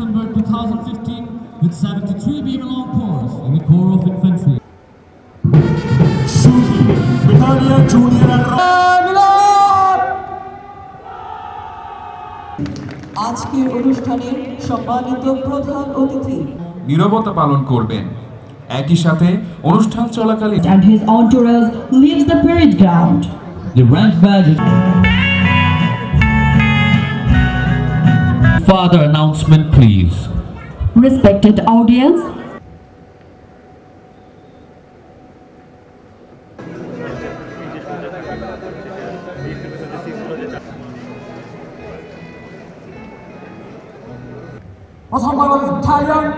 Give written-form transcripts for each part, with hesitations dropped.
December 2015 with 73 beam long corps in the Corps of Infantry. Suzy, Britannia Junior and আজকের অনুষ্ঠানের সম্মানিত প্রধান অতিথি নীরবতা পালন করবেন একই সাথে অনুষ্ঠান চলাকালীন and his entourage leaves the parade ground. The rank badge. Further announcement, please. Respected audience, প্রথম বাংলাদেশ থাইল্যান্ড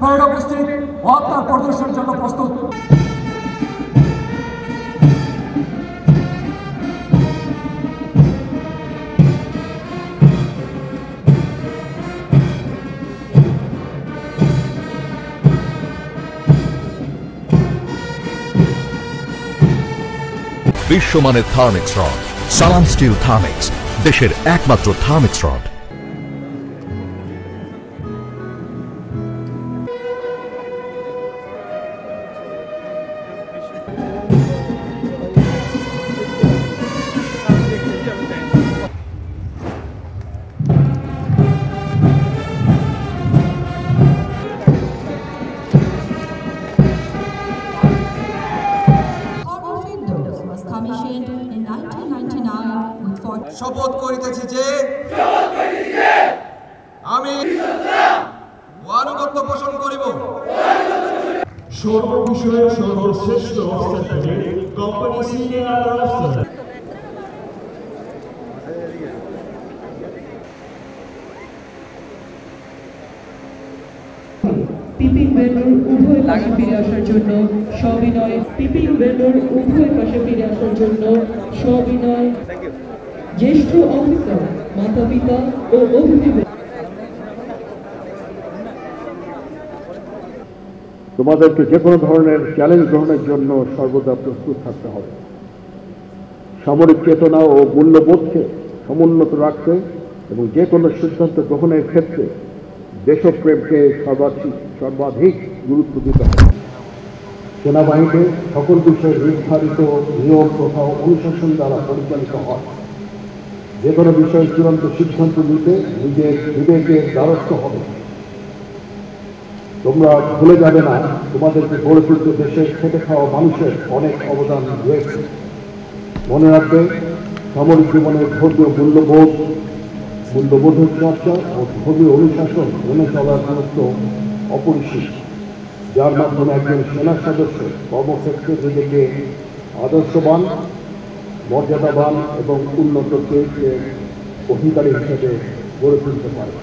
প্যারেড উপস্থিত ও তার প্রদর্শনের জন্য প্রস্তুত। বিশ্বমানের থার্মিক্স রড সালাম স্টিল থার্মিক্স, দেশের একমাত্র Thermex rod. commissioned in 1999 with 40 শপথ করিতেছি যে আমি আনুগত্য পোষণ করিব সর্ব বিষয়ে সর্বশ্রেষ্ঠ অবস্থান থেকে company senior officer piping Belur উভয় পাশে ফিরে আসার জন্য সবিনয় পিপিং বেলুর উভয় পাশে ফিরে আসার জন্য সবিনয় জ্যেষ্ঠ অফিসার মাতা পিতা ও অতিথি তোমাদেরকে যে কোনো ধরনের চ্যালেঞ্জ গ্রহণের জন্য সর্বদা প্রস্তুত থাকতে হবে। সামরিক চেতনা ও মূল্যবোধকে সমুন্নত রাখতে এবং যে কোনো সিদ্ধান্ত গ্রহণের ক্ষেত্রে দেশপ্রেমকে সর্বাধিক গুরুত্ব দিতে হবে। সেনাবাহিনী সকল বিষয়ে নির্ধারিত নিয়ম প্রথা অনুশাসন দ্বারা পরিচালিত হয়। যে কোনো বিষয়ে চূড়ান্ত সিদ্ধান্ত নিতে নিজের বিবেকের দ্বারস্থ হবে। তোমরা ভুলে যাবে না তোমাদেরকে গড়ে তুলতে দেশের খেটে খাওয়া মানুষের অনেক অবদান রয়েছে। মনে রাখবে সামরিক জীবনের ধর্মীয় মূল্যবোধের চর্চা ও ধর্মীয় অনুশাসন মেনে চলার গুরুত্ব অপরিসীম, যার মাধ্যমে একজন সেনা সদস্য কর্মক্ষেত্রে নিজেকে আদর্শবান, মর্যাদাবান এবং উন্নত চরিত্রের অধিকারী হিসেবে গড়ে তুলতে পারে।